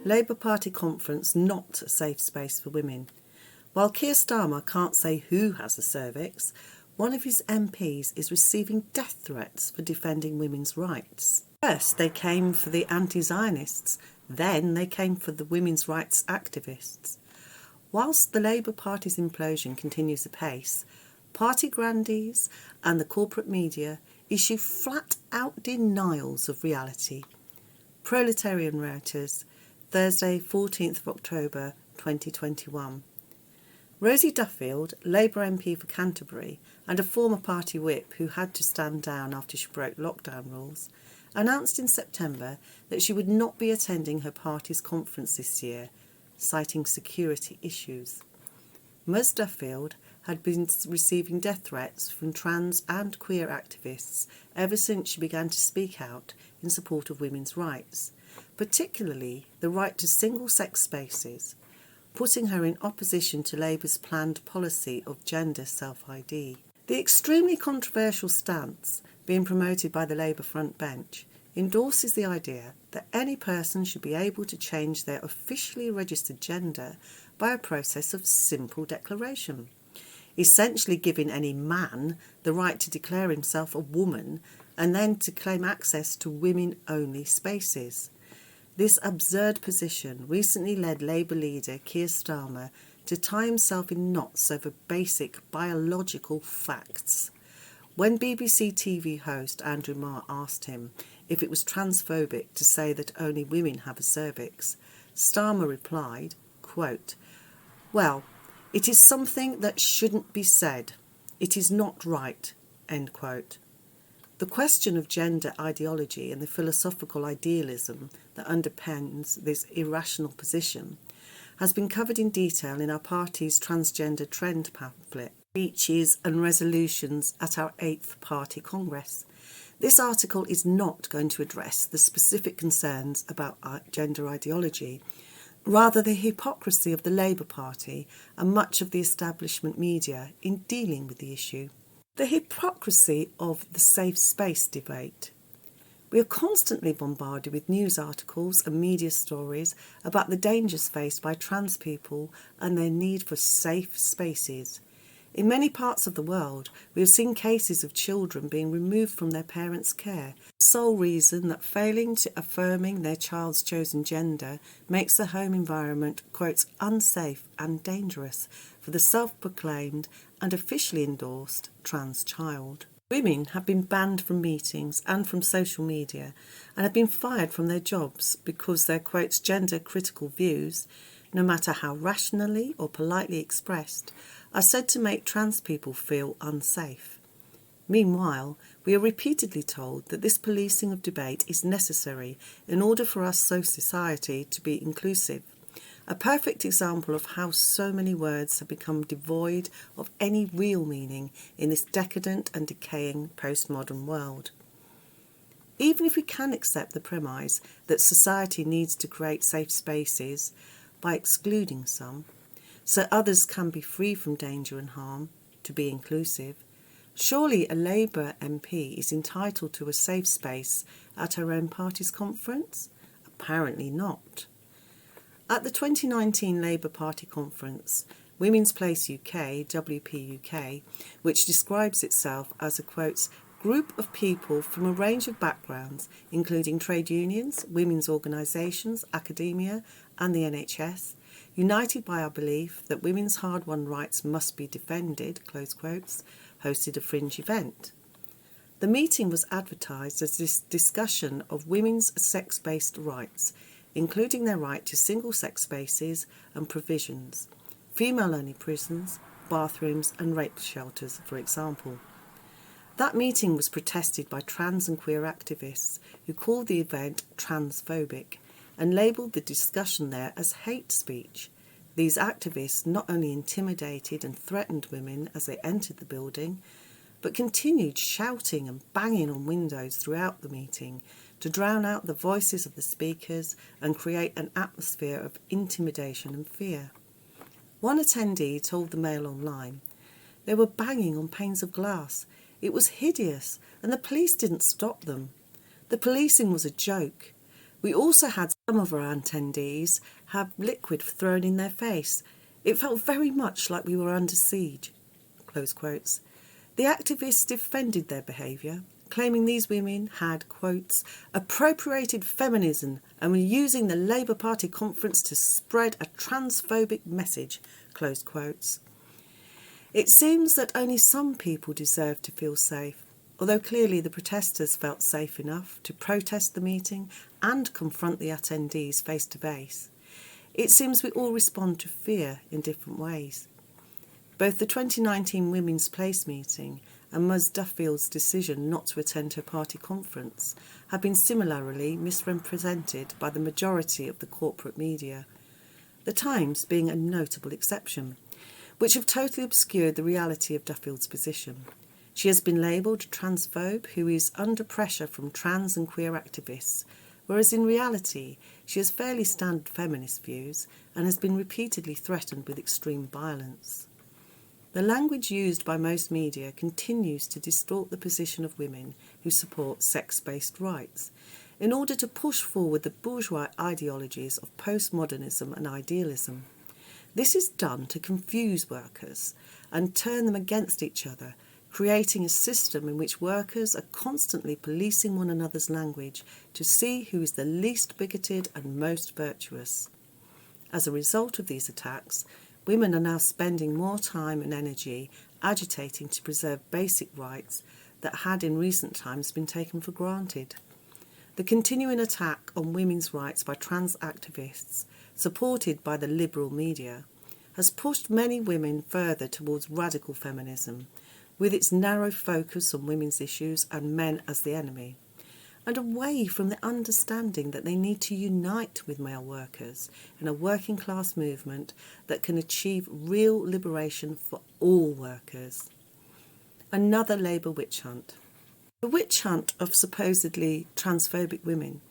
Labour Party conference not a safe space for women. While Keir Starmer can't say who has a cervix, one of his MPs is receiving death threats for defending women's rights. First they came for the anti-Zionists, then they came for the women's rights activists. Whilst the Labour Party's implosion continues apace, party grandees and the corporate media issue flat-out denials of reality. Proletarian Writers, Thursday, 14th of October 2021. Rosie Duffield, Labour MP for Canterbury and a former party whip who had to stand down after she broke lockdown rules, announced in September that she would not be attending her party's conference this year, citing security issues. Ms Duffield had been receiving death threats from trans and queer activists ever since she began to speak out in support of women's rights, particularly the right to single-sex spaces, putting her in opposition to Labour's planned policy of gender self-ID. The extremely controversial stance being promoted by the Labour front bench endorses the idea that any person should be able to change their officially registered gender by a process of simple declaration, essentially giving any man the right to declare himself a woman and then to claim access to women-only spaces. This absurd position recently led Labour leader Keir Starmer to tie himself in knots over basic biological facts. When BBC TV host Andrew Marr asked him if it was transphobic to say that only women have a cervix, Starmer replied, quote, "Well, it is something that shouldn't be said. It is not right," end quote. The question of gender ideology and the philosophical idealism that underpins this irrational position has been covered in detail in our party's transgender trend pamphlet, Speeches and Resolutions at our 8th Party Congress. This article is not going to address the specific concerns about gender ideology, rather the hypocrisy of the Labour Party and much of the establishment media in dealing with the issue. The hypocrisy of the safe space debate. We are constantly bombarded with news articles and media stories about the dangers faced by trans people and their need for safe spaces. In many parts of the world, we have seen cases of children being removed from their parents' care, the sole reason that failing to affirming their child's chosen gender makes the home environment, quote, unsafe and dangerous for the self-proclaimed and officially endorsed trans child. Women have been banned from meetings and from social media and have been fired from their jobs because their, quote, gender-critical views, no matter how rationally or politely expressed, are said to make trans people feel unsafe. Meanwhile, we are repeatedly told that this policing of debate is necessary in order for our society to be inclusive. A perfect example of how so many words have become devoid of any real meaning in this decadent and decaying postmodern world. Even if we can accept the premise that society needs to create safe spaces by excluding some, so others can be free from danger and harm, to be inclusive, surely a Labour MP is entitled to a safe space at her own party's conference? Apparently not. At the 2019 Labour Party conference, Women's Place UK, WP UK, which describes itself as a, quote, group of people from a range of backgrounds, including trade unions, women's organisations, academia and the NHS, united by our belief that women's hard-won rights must be defended, close quotes, hosted a fringe event. The meeting was advertised as this discussion of women's sex-based rights, including their right to single-sex spaces and provisions, female-only prisons, bathrooms and rape shelters, for example. That meeting was protested by trans and queer activists who called the event transphobic and labelled the discussion there as hate speech. These activists not only intimidated and threatened women as they entered the building, but continued shouting and banging on windows throughout the meeting to drown out the voices of the speakers and create an atmosphere of intimidation and fear. One attendee told the Mail Online, "They were banging on panes of glass. It was hideous, and the police didn't stop them. The policing was a joke. We also had some of our attendees have liquid thrown in their face. It felt very much like we were under siege." Close quotes. The activists defended their behaviour, claiming these women had, quotes, "appropriated feminism and were using the Labour Party conference to spread a transphobic message," close quotes. It seems that only some people deserve to feel safe, although clearly the protesters felt safe enough to protest the meeting and confront the attendees face to face. It seems we all respond to fear in different ways. Both the 2019 Women's Place meeting and Rosie Duffield's decision not to attend her party conference have been similarly misrepresented by the majority of the corporate media, the Times being a notable exception, which have totally obscured the reality of Duffield's position. She has been labelled a transphobe who is under pressure from trans and queer activists, whereas in reality she has fairly standard feminist views and has been repeatedly threatened with extreme violence. The language used by most media continues to distort the position of women who support sex-based rights in order to push forward the bourgeois ideologies of postmodernism and idealism. This is done to confuse workers and turn them against each other, creating a system in which workers are constantly policing one another's language to see who is the least bigoted and most virtuous. As a result of these attacks, women are now spending more time and energy agitating to preserve basic rights that had in recent times been taken for granted. The continuing attack on women's rights by trans activists, supported by the liberal media, has pushed many women further towards radical feminism, with its narrow focus on women's issues and men as the enemy, and away from the understanding that they need to unite with male workers in a working class movement that can achieve real liberation for all workers. Another Labour witch hunt. The witch hunt of supposedly transphobic women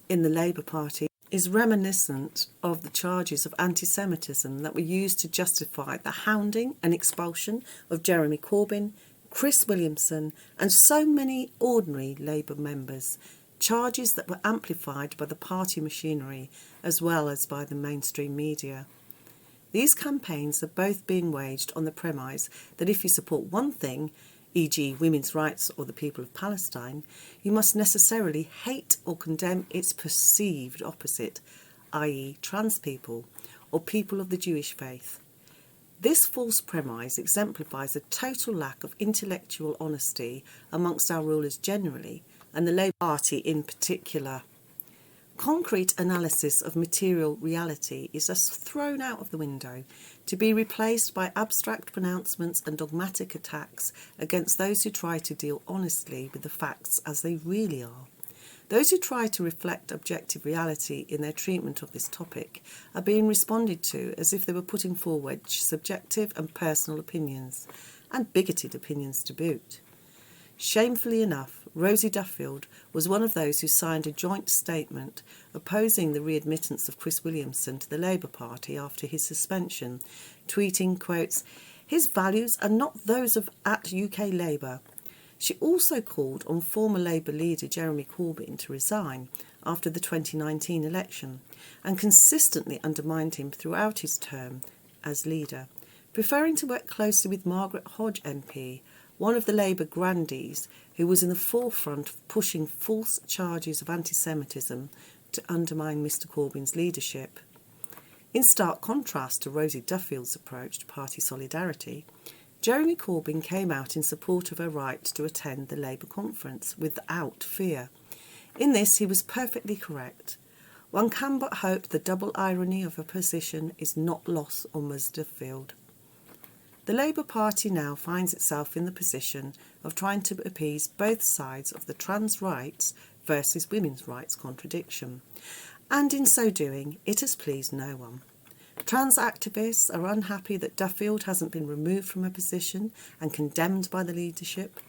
in the Labour Party is reminiscent of the charges of anti-Semitism that were used to justify the hounding and expulsion of Jeremy Corbyn, Chris Williamson and so many ordinary Labour members, charges that were amplified by the party machinery as well as by the mainstream media. These campaigns are both being waged on the premise that if you support one thing, e.g. women's rights or the people of Palestine, you must necessarily hate or condemn its perceived opposite, i.e. trans people or people of the Jewish faith. This false premise exemplifies a total lack of intellectual honesty amongst our rulers generally and the Labour Party in particular. Concrete analysis of material reality is thus thrown out of the window to be replaced by abstract pronouncements and dogmatic attacks against those who try to deal honestly with the facts as they really are. Those who try to reflect objective reality in their treatment of this topic are being responded to as if they were putting forward subjective and personal opinions, and bigoted opinions to boot. Shamefully enough, Rosie Duffield was one of those who signed a joint statement opposing the readmittance of Chris Williamson to the Labour Party after his suspension, tweeting, quotes, "His values are not those of @UK Labour." She also called on former Labour leader Jeremy Corbyn to resign after the 2019 election and consistently undermined him throughout his term as leader, preferring to work closely with Margaret Hodge MP, one of the Labour grandees who was in the forefront of pushing false charges of anti-Semitism to undermine Mr Corbyn's leadership. In stark contrast to Rosie Duffield's approach to party solidarity, Jeremy Corbyn came out in support of her right to attend the Labour conference without fear. In this he was perfectly correct. One can but hope the double irony of her position is not lost on Rosie Duffield. The Labour Party now finds itself in the position of trying to appease both sides of the trans rights versus women's rights contradiction, and in so doing it has pleased no one. Trans activists are unhappy that Duffield hasn't been removed from her position and condemned by the leadership,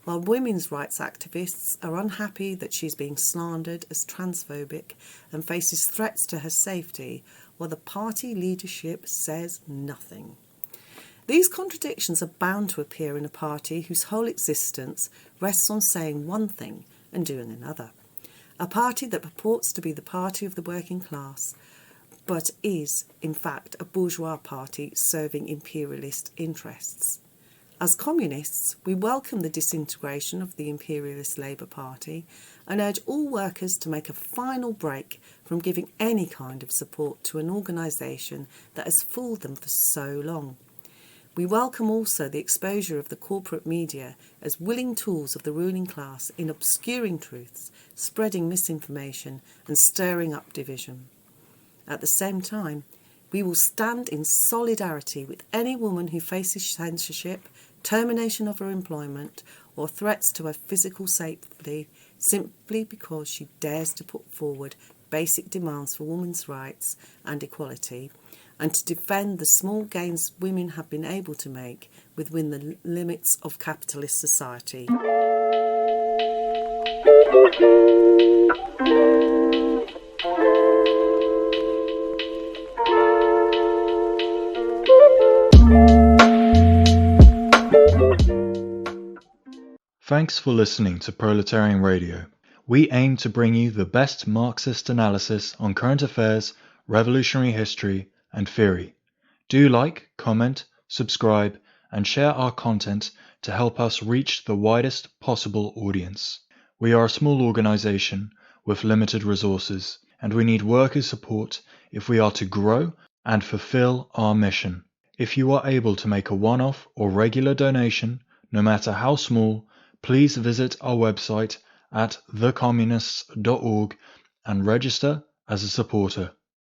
while women's rights activists are unhappy that she's being slandered as transphobic and faces threats to her safety, while the party leadership says nothing. These contradictions are bound to appear in a party whose whole existence rests on saying one thing and doing another. A party that purports to be the party of the working class, but is, in fact, a bourgeois party serving imperialist interests. As communists, we welcome the disintegration of the imperialist Labour Party and urge all workers to make a final break from giving any kind of support to an organisation that has fooled them for so long. We welcome also the exposure of the corporate media as willing tools of the ruling class in obscuring truths, spreading misinformation and stirring up division. At the same time, we will stand in solidarity with any woman who faces censorship, termination of her employment, or threats to her physical safety simply because she dares to put forward basic demands for women's rights and equality, and to defend the small gains women have been able to make within the limits of capitalist society. Thanks for listening to Proletarian Radio. We aim to bring you the best Marxist analysis on current affairs, revolutionary history, and theory. Do like, comment, subscribe, and share our content to help us reach the widest possible audience. We are a small organization with limited resources, and we need workers' support if we are to grow and fulfill our mission. If you are able to make a one-off or regular donation, no matter how small, please visit our website at thecommunists.org and register as a supporter.